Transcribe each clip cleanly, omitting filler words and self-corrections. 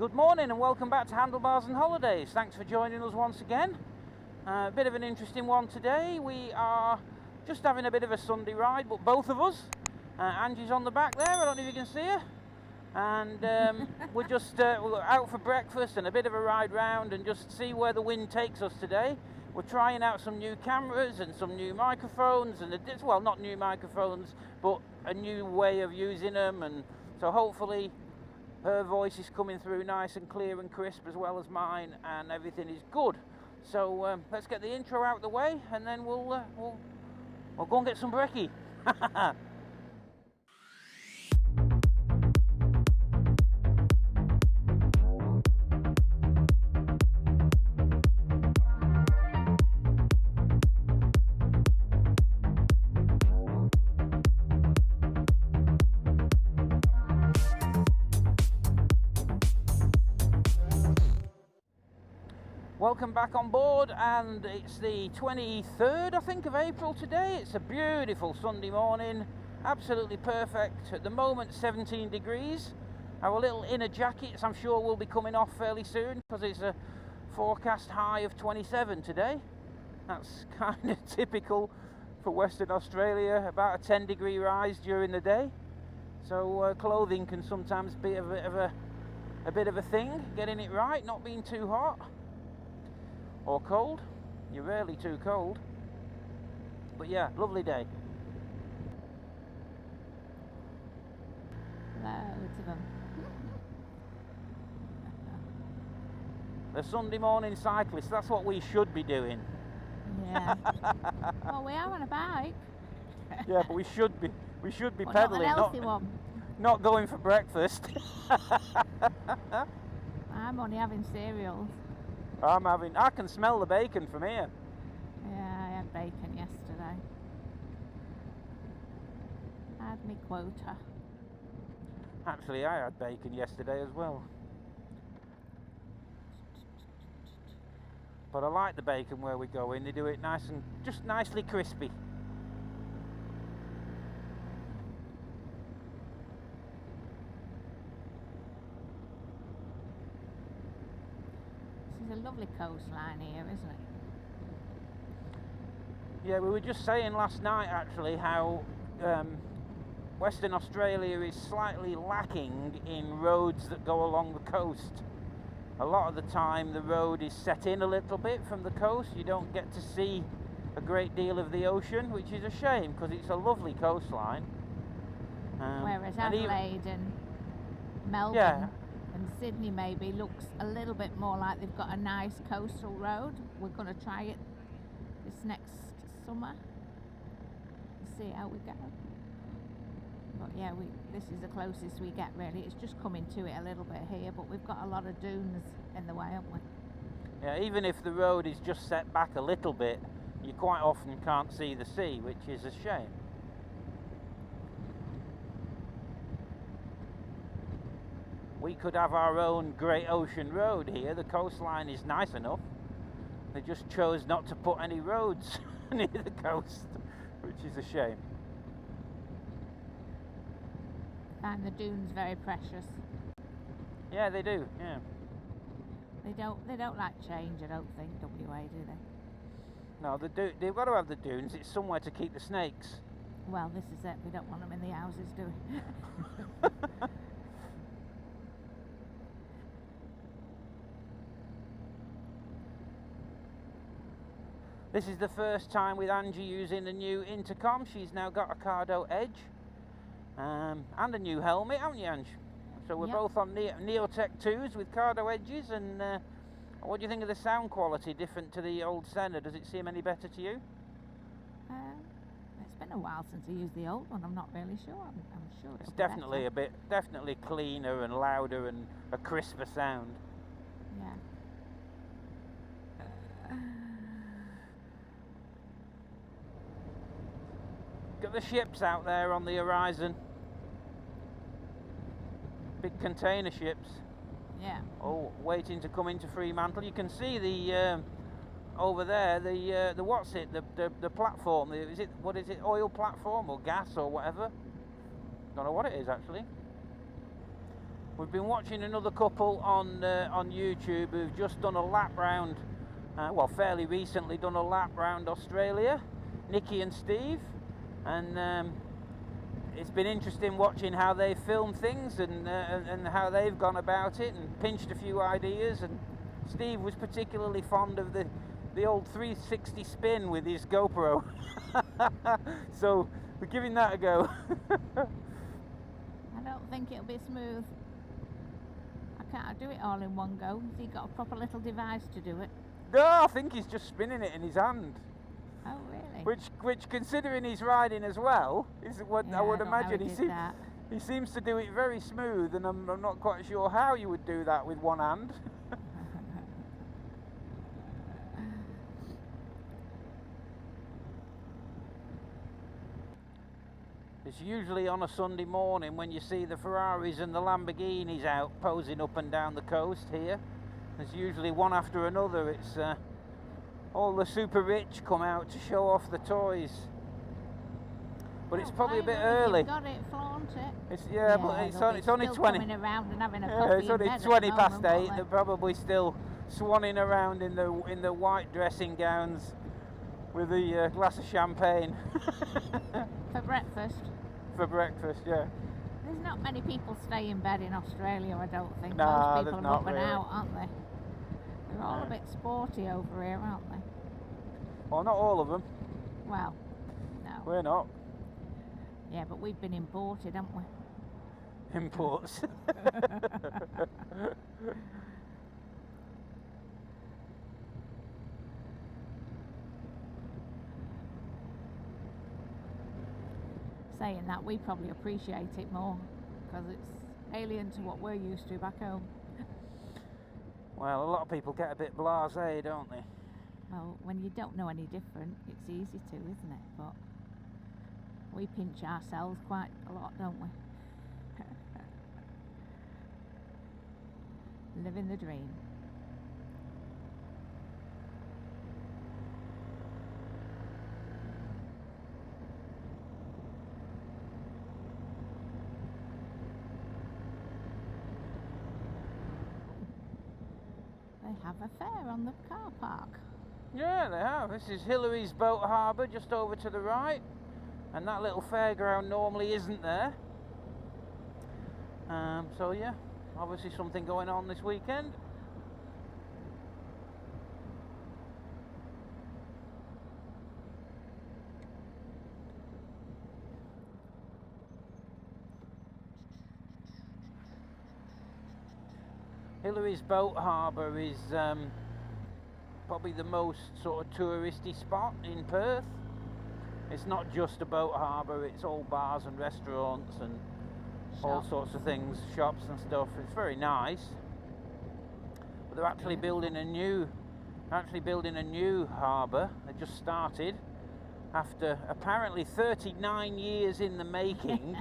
Good morning and welcome back to Handlebars and Holidays. Thanks for joining us once again. A bit of an interesting one today. We are just having a bit of a Sunday ride, but both of us. Angie's on the back there, I don't know if you can see her. And we're just we're out for breakfast and a bit of a ride round and just see where the wind takes us today. We're trying out some new cameras and some new microphones, and well, not new microphones, but a new way of using them, and so hopefully her voice is coming through nice and clear and crisp as well as mine, and everything is good. So let's get the intro out of the way, and then we'll go and get some brekkie. Welcome back on board, and it's the 23rd, I think, of April today. It's a beautiful Sunday morning, absolutely perfect. At the moment, 17 degrees. Our little inner jackets, I'm sure, will be coming off fairly soon because it's a forecast high of 27 today. That's kind of typical for Western Australia, about a 10-degree rise during the day. So clothing can sometimes be a bit of a thing, getting it right, not being too hot or cold. You're rarely too cold, but yeah, lovely day. Loads of them. The Sunday morning cyclist, that's what we should be doing. Yeah. Well, we are on a bike. Yeah, but we should be Well, pedaling, not an healthy one. not going for breakfast. I'm only having cereals. I can smell the bacon from here. Yeah, I had bacon yesterday. I had my quota. Actually, I had bacon yesterday as well. But I like the bacon where we go in. They do it nice and just nicely crispy. This is a lovely coastline here, isn't it? Yeah, we were just saying last night actually how Western Australia is slightly lacking in roads that go along the coast. A lot of the time the road is set in a little bit from the coast. You don't get to see a great deal of the ocean, which is a shame because it's a lovely coastline. Whereas Adelaide and Melbourne and Sydney maybe looks a little bit more like they've got a nice coastal road. We're going to try it this next summer and see how we go. But yeah, this is the closest we get really. It's just coming to it a little bit here, but we've got a lot of dunes in the way, haven't we? Yeah, even if the road is just set back a little bit, you quite often can't see the sea, which is a shame. We could have our own Great Ocean Road here. The coastline is nice enough. They just chose not to put any roads near the coast, which is a shame. And the dunes very precious. Yeah, they do. Yeah. They don't like change, I don't think, WA, do they? No, they've got to have the dunes. It's somewhere to keep the snakes. Well, this is it. We don't want them in the houses, do we? This is the first time with Angie using the new intercom. She's now got a Cardo Edge and a new helmet, haven't you, Ange? So we're both on Neotech 2s with Cardo Edges. And what do you think of the sound quality, different to the old Senna? Does it seem any better to you? It's been a while since I used the old one. I'm not really sure. I'm sure it's definitely definitely cleaner and louder and a crisper sound. Yeah. Got the ships out there on the horizon. Big container ships. Yeah. Oh, waiting to come into Fremantle. You can see the over there. The what's it? The platform. What is it? Oil platform or gas or whatever? Don't know what it is actually. We've been watching another couple on YouTube who've just done a lap round, well, fairly recently done a lap round Australia, Nikki and Steve, and it's been interesting watching how they film things and how they've gone about it, and pinched a few ideas. And Steve was particularly fond of the old 360 spin with his GoPro. So we're giving that a go. I don't think it'll be smooth. I can't do it all in one go. Has he got a proper little device to do it? No, I think he's just spinning it in his hand. Oh, really? Which considering he's riding as well, is what Yeah, I would I don't know how imagine. he He seems to do it very smooth, and I'm not quite sure how you would do that with one hand. It's usually on a Sunday morning when you see the Ferraris and the Lamborghinis out posing up and down the coast here. There's usually one after another. It's all the super rich come out to show off the toys. But it's probably a bit early. You've got it, flaunt it. But it's only 20. Coming around and having a Yeah, coffee it's only in bed 20 at the past moment, 8. won't They're probably still swanning around in the white dressing gowns with the glass of champagne. For breakfast. For breakfast, yeah. There's not many people stay in bed in Australia, I don't think. Nah, Most there's people not are up and really. out, aren't they? They're all a bit sporty over here, aren't they? Well, not all of them. Well, no. We're not. Yeah, but we've been imported, haven't we? Imports. Saying that, we probably appreciate it more because it's alien to what we're used to back home. Well, a lot of people get a bit blasé, don't they? Well, when you don't know any different, it's easy to, isn't it? But we pinch ourselves quite a lot, don't we? Living the dream. They have a fair on the car park. Yeah, they have. This is Hillary's Boat Harbour, just over to the right. And that little fairground normally isn't there. So yeah, obviously something going on this weekend. Hillary's Boat Harbour is probably the most sort of touristy spot in Perth. It's not just a boat harbour, it's all bars and restaurants and all sorts of things, shops and stuff. It's very nice. But they're actually building a new harbour. They just started after apparently 39 years in the making.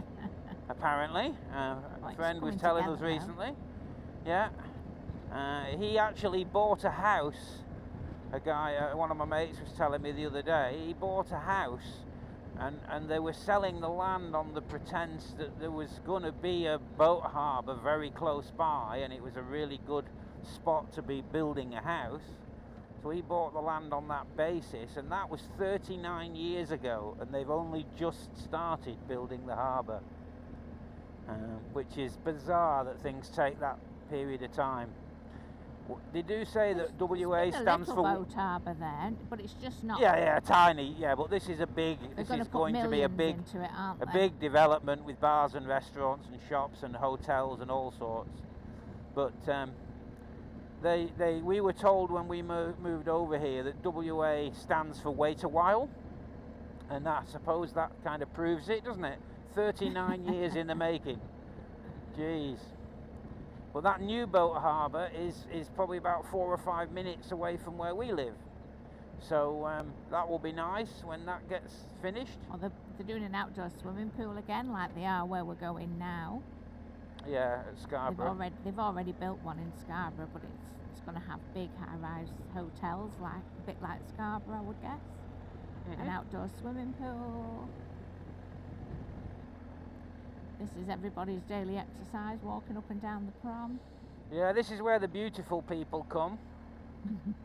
Apparently, a friend was telling us recently. Yeah, he actually bought a house. A guy, one of my mates was telling me the other day, he bought a house and they were selling the land on the pretense that there was going to be a boat harbour very close by and it was a really good spot to be building a house. So he bought the land on that basis, and that was 39 years ago, and they've only just started building the harbour, which is bizarre that things take that period of time. They do say that WA stands for... There's a little boat harbour there, but it's just not... Yeah, tiny, yeah, but this is a big... They're this is going to be a big... into it, aren't they? A big development with bars and restaurants and shops and hotels and all sorts. But we were told when we moved over here that WA stands for wait a while, and I suppose that kind of proves it, doesn't it? 39 years in the making. Jeez. Well, that new boat harbour is probably about 4 or 5 minutes away from where we live. So that will be nice when that gets finished. Well, they're doing an outdoor swimming pool again, like they are where we're going now. Yeah, at Scarborough. They've already built one in Scarborough, but it's going to have big high-rise hotels, like a bit like Scarborough, I would guess. An outdoor swimming pool. This is everybody's daily exercise, walking up and down the prom. Yeah, this is where the beautiful people come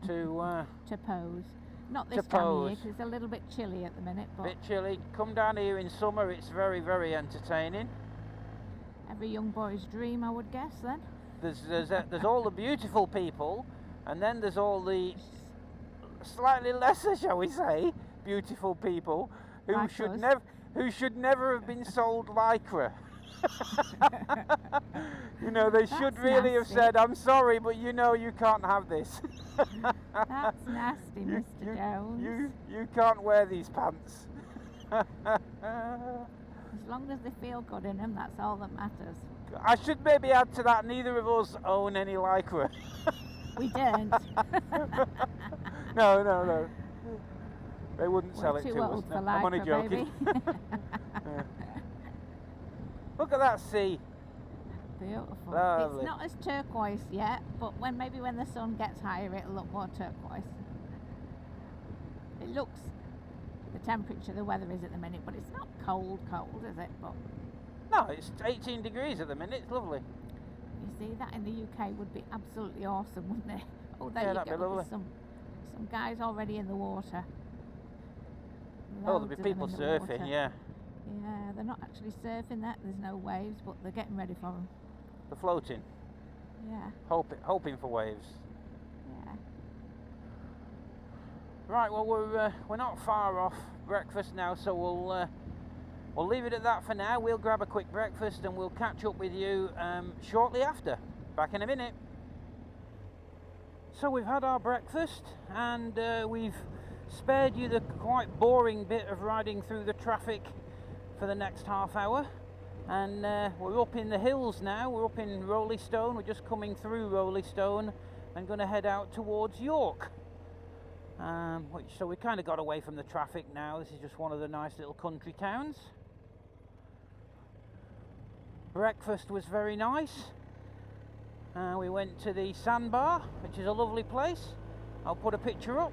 to pose. Not this to time of pose. year, 'cause it's a little bit chilly at the minute. But bit chilly. Come down here in summer, it's very, very entertaining. every young boy's dream, I would guess. Then There's all the beautiful people, and then there's all the slightly lesser, shall we say, beautiful people who Like should us. never have been sold lycra. You know, they should That's really have nasty. said, "I'm sorry, but you know you can't have this." that's nasty, You- Mr. Jones. You can't wear these pants. As long as they feel good in them, that's all that matters. I should maybe add to that, neither of us own any lycra. We don't. No. They wouldn't sell We're it too to us. old No, for I'm only lycra, joking. baby. Yeah. Look at that sea. Beautiful. Lovely. It's not as turquoise yet, but maybe when the sun gets higher, it'll look more turquoise. It looks, the temperature, the weather is at the minute, but it's not cold, is it? But No, it's 18 degrees at the minute. It's lovely. you see, that in the UK would be absolutely awesome, wouldn't it? Oh, there Yeah, you that'd go. be lovely. There's some guys already in the water. Oh, Loads there'll be of them people in the surfing, water. yeah. Yeah, they're not actually surfing that. There's no waves, but they're getting ready for them. They're floating, Yeah, hoping for waves. yeah. Right, well, we're not far off breakfast now, so we'll leave it at that for now. We'll grab a quick breakfast and we'll catch up with you shortly after. Back in a minute. So we've had our breakfast and we've spared you the quite boring bit of riding through the traffic for the next half hour. And we're up in the hills now. We're up in Roleystone. We're just coming through Roleystone and going to head out towards York. So we kind of got away from the traffic now. This is just one of the nice little country towns. Breakfast was very nice. We went to the Sandbar, which is a lovely place. I'll put a picture up.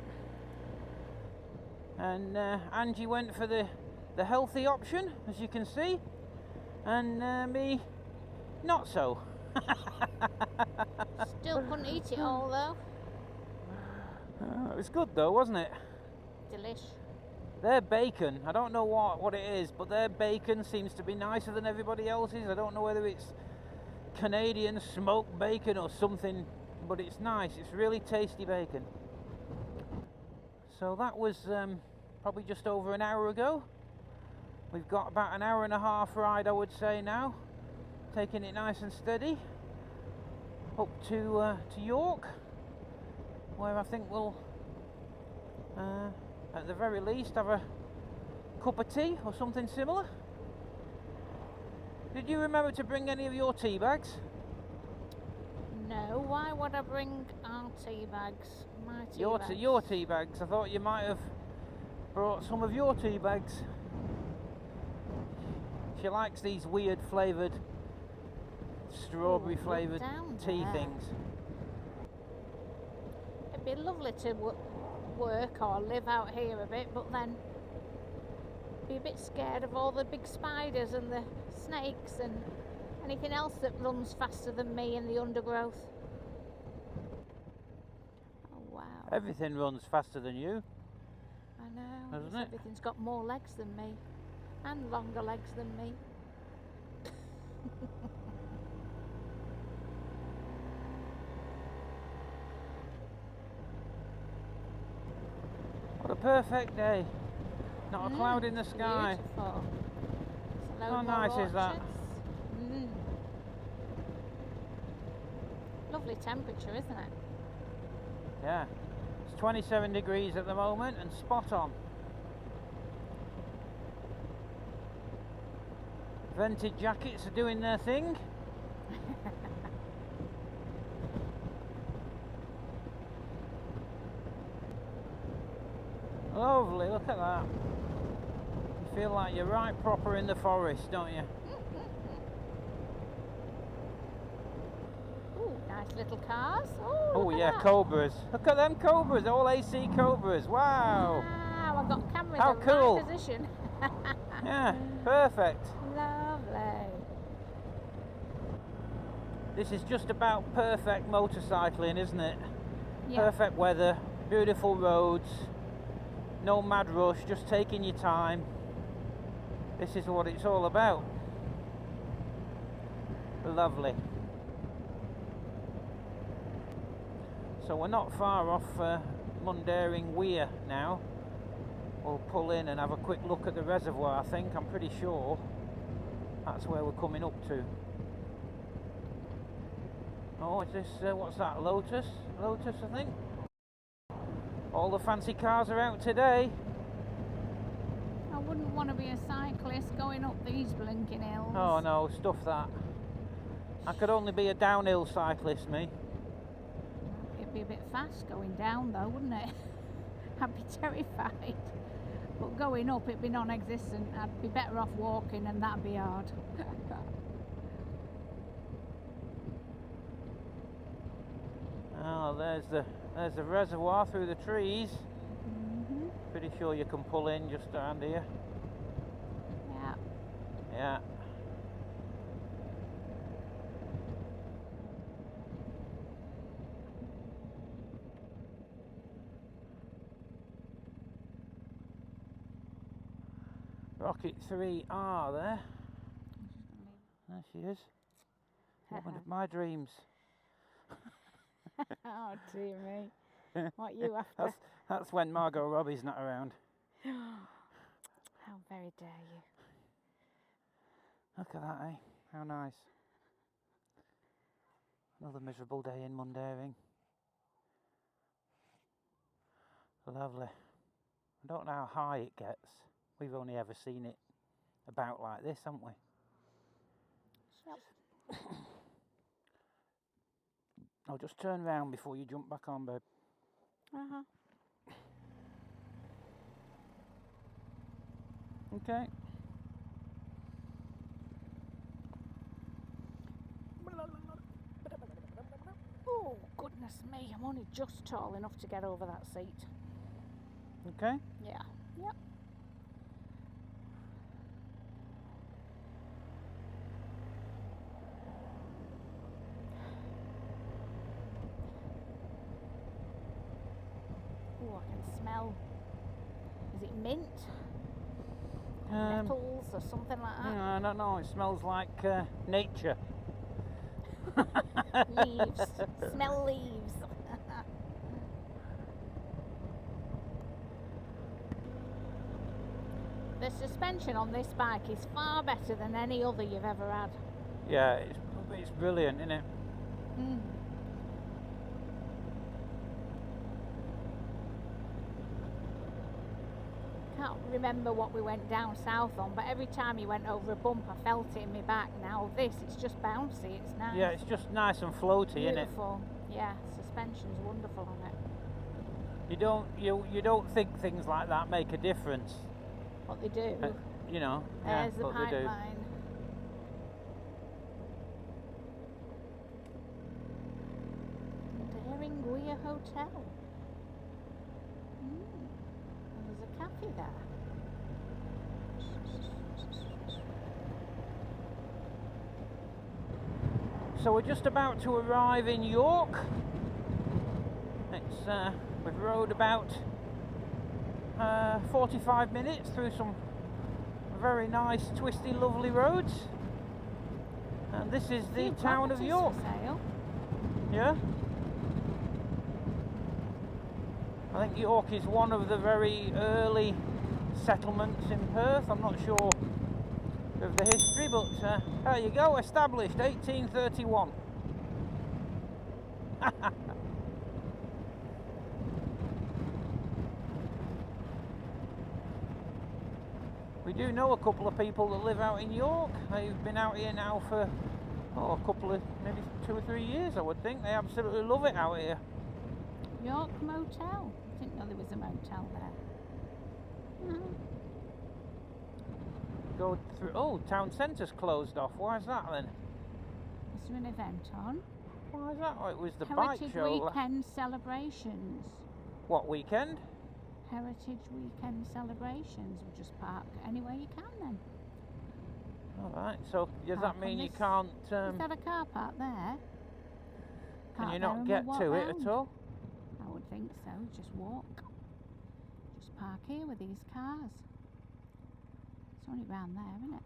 And Angie went for the healthy option, as you can see. And me, not so. Still couldn't eat it all though. It was good though, wasn't it? Delish. Their bacon, I don't know what it is, but their bacon seems to be nicer than everybody else's. I don't know whether it's Canadian smoked bacon or something, but it's nice. It's really tasty bacon. So that was probably just over an hour ago. We've got about an hour and a half ride, I would say now, taking it nice and steady up to York, where I think we'll at the very least have a cup of tea or something similar. Did you remember to bring any of your tea bags? No, why would I bring our tea bags? My tea Your bags. tea bags. I thought you might have brought some of your tea bags. She likes these weird flavoured, strawberry Ooh, look flavoured down tea there. things. It'd be lovely to work or live out here a bit, but then be a bit scared of all the big spiders and the snakes and anything else that runs faster than me in the undergrowth. Oh wow. Everything runs faster than you. I know. Doesn't because it? Everything's got more legs than me. And longer legs than me. What a perfect day. Not a cloud in the sky. Beautiful. It's a load How more nice is that? orchards. Mm. Lovely temperature, isn't it? Yeah. It's 27 degrees at the moment and spot on. Vented jackets are doing their thing. Lovely, look at that. You feel like you're right proper in the forest, don't you? Ooh, nice little cars. Ooh, Oh look at yeah, that. cobras. Look at them cobras, all AC cobras. Wow. Wow, I've got camera in How the cool. right position. Yeah, perfect. Lovely. This is just about perfect motorcycling, isn't it? Yeah. Perfect weather, beautiful roads, no mad rush, just taking your time. This is what it's all about. Lovely. So we're not far off Mundaring Weir now. We'll pull in and have a quick look at the reservoir. I think, I'm pretty sure that's where we're coming up to. Oh, is this, what's that, Lotus? Lotus, I think. All the fancy cars are out today. I wouldn't want to be a cyclist going up these blinking hills. Oh no, stuff that. I could only be a downhill cyclist, me. It'd be a bit fast going down though, wouldn't it? I'd be terrified. But going up, it'd be non-existent. I'd be better off walking, and that'd be hard. Oh, there's the reservoir through the trees. Mm-hmm. Pretty sure you can pull in just around here. Yeah. Yeah. Rocket 3R there. There she is. Woman of my dreams. Oh dear me. What you after? That's when Margot Robbie's not around. How very dare you. Look at that, eh? How nice. Another miserable day in Mundaring. Lovely. I don't know how high it gets. We've only ever seen it about like this, haven't we? Yep. I'll just turn round before you jump back on, babe. Uh-huh. Okay. Oh, goodness me, I'm only just tall enough to get over that seat. Okay. Yeah. Yep. Oh, I can smell. Is it mint? Nettles or something like that? I don't know. It smells like nature. Leaves. Smell leaves. The suspension on this bike is far better than any other you've ever had. Yeah, it's brilliant, isn't it? Mm. Can't remember what we went down south on, but every time you went over a bump I felt it in my back. Now this, it's just bouncy, it's nice. Yeah, it's just nice and floaty, isn't it? Beautiful. Yeah, suspension's wonderful on it. You don't think things like that make a difference. What they do. You know. There's the but they do. pipeline. Daring Weir Hotel. And there's a cafe there. So we're just about to arrive in York. We've rode about 45 minutes through some very nice, twisty, lovely roads. And this is the town of York. Yeah. I think York is one of the very early settlements in Perth. I'm not sure of the history, but there you go, established 1831. We do know a couple of people that live out in York. They've been out here now for a couple of, maybe 2 or 3 years, I would think. They absolutely love it out here. York Motel. I didn't know there was a motel there. No. Go through. Oh, town centre's closed off. Why is that then? Is there an event on? Why is that? Oh, it was the bike Heritage show. Weekend celebrations. What weekend? Heritage Weekend celebrations. We'll just park anywhere you can then. Alright, so does that mean you can't... Is that a car park there? Can you not get to it at all? I would think so, just walk. Just park here with these cars. It's only round there, isn't it?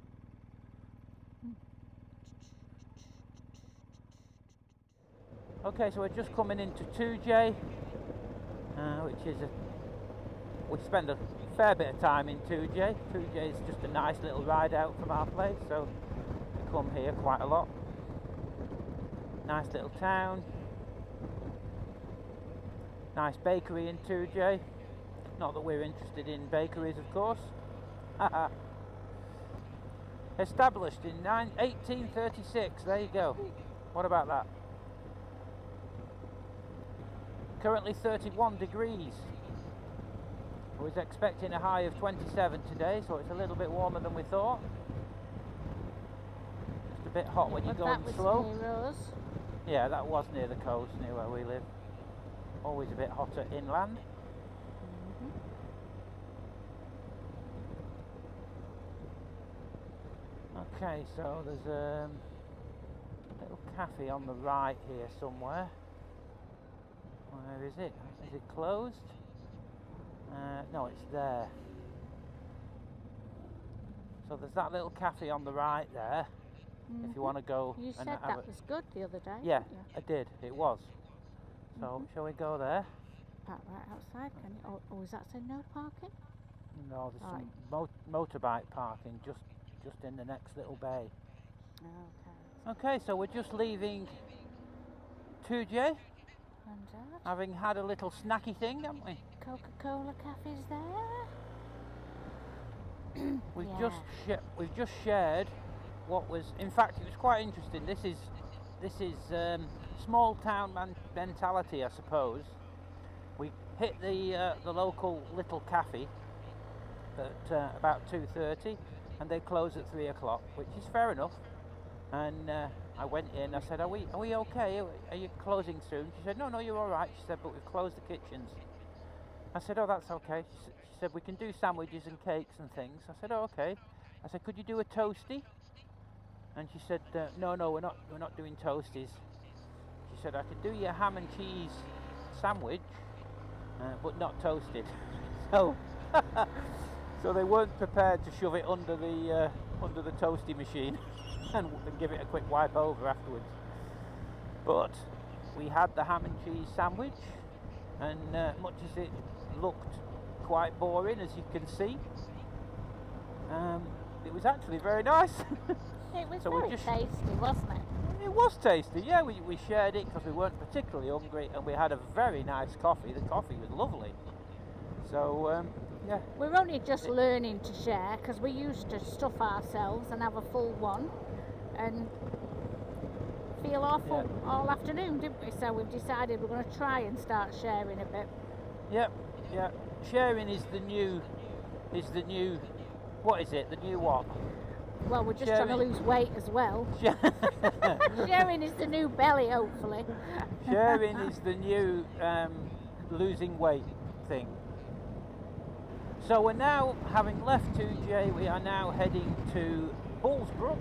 Okay, so we're just coming into 2J, which is we spend a fair bit of time in 2J. 2J is just a nice little ride out from our place, so we come here quite a lot. Nice little town. Nice bakery in 2J. Not that we're interested in bakeries, of course. Established in 1836. There you go. What about that? Currently 31 degrees. I was expecting a high of 27 today, so it's a little bit warmer than we thought. Just a bit hot when you're going slow. Near us. Yeah, that was near the coast, near where we live. Always a bit hotter inland. Okay, so there's a little cafe on the right here somewhere. Where is it? Is it closed? No, it's there. So there's that little cafe on the right there. If you want to go. You said that was good the other day. Yeah, didn't you? I did. It was. So shall we go there? Park right outside, can you? Or is that say no parking? No, there's some motorbike parking just in the next little bay. Okay. Okay, so we're just leaving 2J. Having had a little snacky thing, haven't we? Coca-Cola cafes there. We've just shared what was. In fact, it was quite interesting. This is small town mentality, I suppose. We hit the local little cafe at about 2:30, and they close at 3 o'clock, which is fair enough. And I went in. I said, "Are we okay? Are you closing soon?" She said, "No, you're all right." She said, "But we've closed the kitchens." I said, "Oh, that's okay." She said, "We can do sandwiches and cakes and things." I said, "Oh, okay." I said, "Could you do a toasty?" And she said, "No, we're not doing toasties." She said, "I could do your ham and cheese sandwich, but not toasted." So, so they weren't prepared to shove it under the toasty machine and give it a quick wipe over afterwards. But we had the ham and cheese sandwich, and much as it looked quite boring, as you can see, it was actually very nice. It was very tasty, wasn't it? It was tasty, yeah. We shared it because we weren't particularly hungry, and we had a very nice coffee. The coffee was lovely. So, yeah. We're only just learning to share, because we used to stuff ourselves and have a full one and feel awful all afternoon, didn't we? So we've decided we're going to try and start sharing a bit. Yep, yeah. Sharing is the new, what is it? The new what? Well, we're just trying to lose weight as well. Sharing is the new belly, hopefully. Sharing is the new losing weight thing. So we're now, having left 2J, we are now heading to Bullsbrook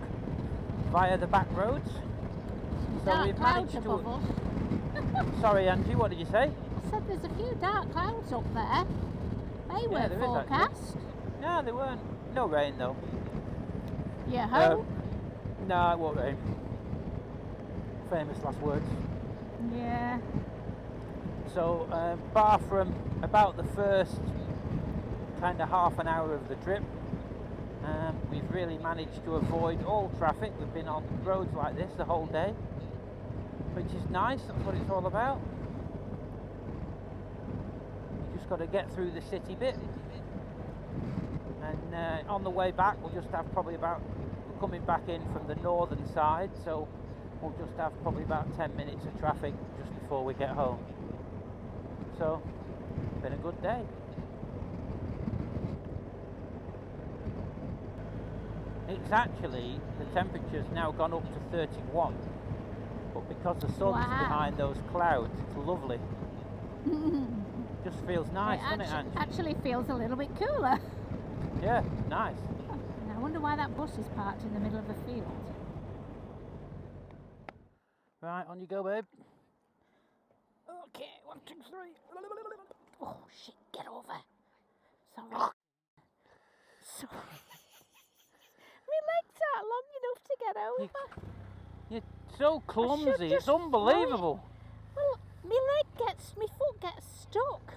via the back roads. So we've managed to... Sorry, Angie, what did you say? I said there's a few dark clouds up there. They were forecast. No, they weren't. No rain though. Yeah, hope? No, it won't rain. Famous last words. Yeah. So, bar from about the first kind of half an hour of the trip, we've really managed to avoid all traffic. We've been on roads like this the whole day, which is nice. That's what it's all about. You just got to get through the city bit. And on the way back, we'll just have probably about, we're coming back in from the northern side, so we'll just have probably about 10 minutes of traffic just before we get home. So, it's been a good day. It's actually, the temperature's now gone up to 31, but because the sun's behind those clouds, it's lovely. Just feels nice, doesn't it, Ange? Actually feels a little bit cooler. Yeah, nice. No, I wonder why that bus is parked in the middle of a field. Right, on you go, babe. Okay, 1, 2, 3. Oh shit, get over. Sorry. Sorry. My legs aren't long enough to get over. You're so clumsy, it's unbelievable. Well, my foot gets stuck.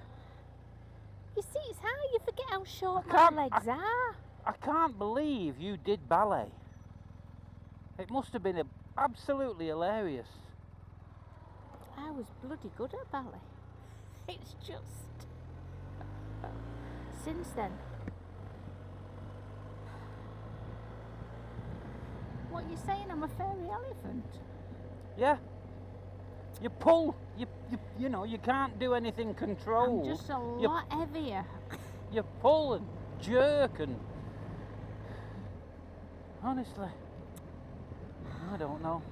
You see, it's how you forget how short my legs are. I can't believe you did ballet. It must have been absolutely hilarious. I was bloody good at ballet. It's just... Since then... What, you saying I'm a fairy elephant? Yeah. You pull, you know, you can't do anything controlled. I'm just a lot heavier. You pull and jerk and... Honestly, I don't know.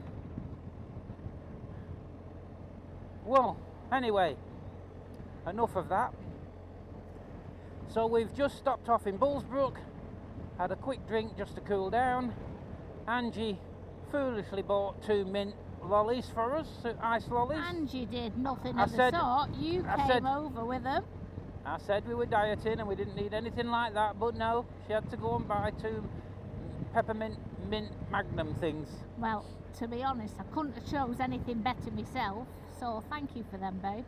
Well, anyway, enough of that. So we've just stopped off in Bullsbrook, had a quick drink just to cool down. Angie foolishly bought 2 mint lollies for us, ice lollies. Angie did nothing of the sort. You came over with them. I said we were dieting and we didn't need anything like that, but no, she had to go and buy 2 peppermint mint magnum things. Well, to be honest, I couldn't have chose anything better myself, so thank you for them, babe.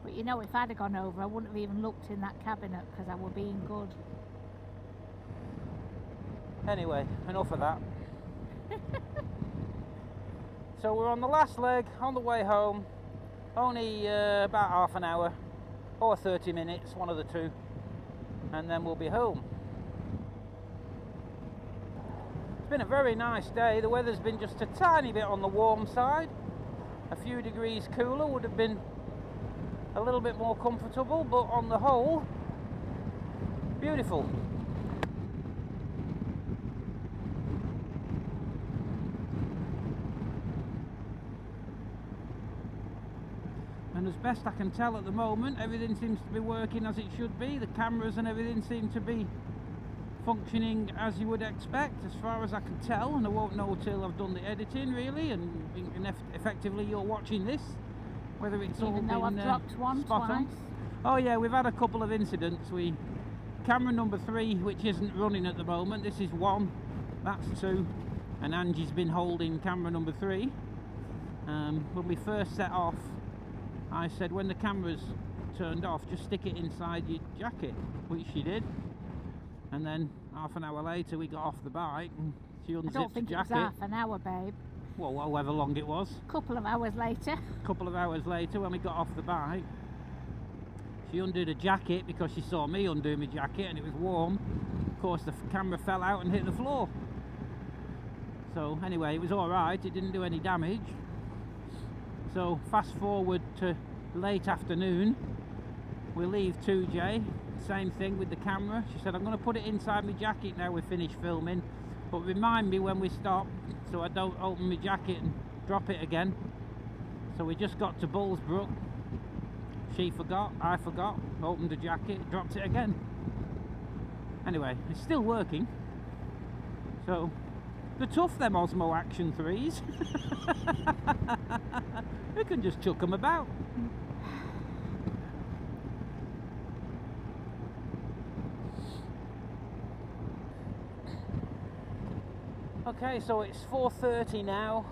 But you know, if I'd have gone over, I wouldn't have even looked in that cabinet because I were being good. Anyway, enough of that. So we're on the last leg, on the way home. Only about half an hour or 30 minutes, one of the two, and then we'll be home. It's been a very nice day. The weather's been just a tiny bit on the warm side. A few degrees cooler would have been a little bit more comfortable, but on the whole, beautiful. And as best I can tell at the moment, everything seems to be working as it should be. The cameras and everything seem to be functioning as you would expect, as far as I can tell, and I won't know till I've done the editing really, and effectively you're watching this, whether it's all been I've dropped one spot on. Oh yeah, we've had a couple of incidents. Camera number 3, which isn't running at the moment, this is 1, that's 2, and Angie's been holding camera number 3. When we first set off, I said when the camera's turned off, just stick it inside your jacket, which she did. And then half an hour later we got off the bike and she unzipped the jacket. I don't think it was half an hour, babe. Well, however long it was. Couple of hours later, when we got off the bike, she undid her jacket because she saw me undo my jacket and it was warm. Of course the camera fell out and hit the floor. So anyway, it was alright, it didn't do any damage. So fast forward to late afternoon, we leave 2J, same thing with the camera. She said, I'm going to put it inside my jacket now we're finished filming, but remind me when we stop so I don't open my jacket and drop it again. So we just got to Bullsbrook, she forgot, I forgot, opened the jacket, dropped it again. Anyway, it's still working, so they're tough, them Osmo Action 3s. We can just chuck them about. Okay, so it's 4:30 now.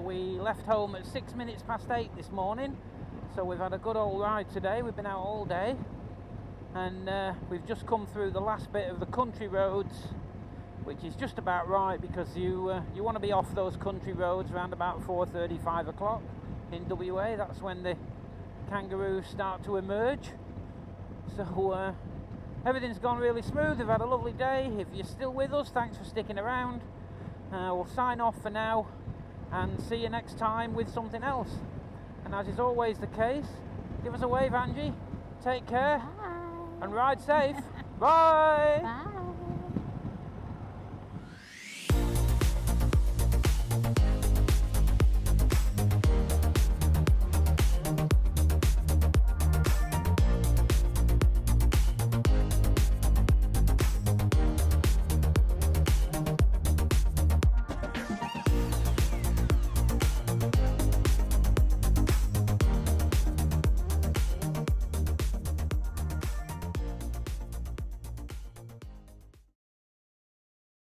We left home at 6 minutes past 8 this morning. So we've had a good old ride today. We've been out all day. And we've just come through the last bit of the country roads, which is just about right because you want to be off those country roads around about 4:30, 5 o'clock in WA. That's when the kangaroos start to emerge. So everything's gone really smooth. We've had a lovely day. If you're still with us, thanks for sticking around. We'll sign off for now and see you next time with something else. And as is always the case, give us a wave, Angie. Take care. Bye. And ride safe. Bye. Bye.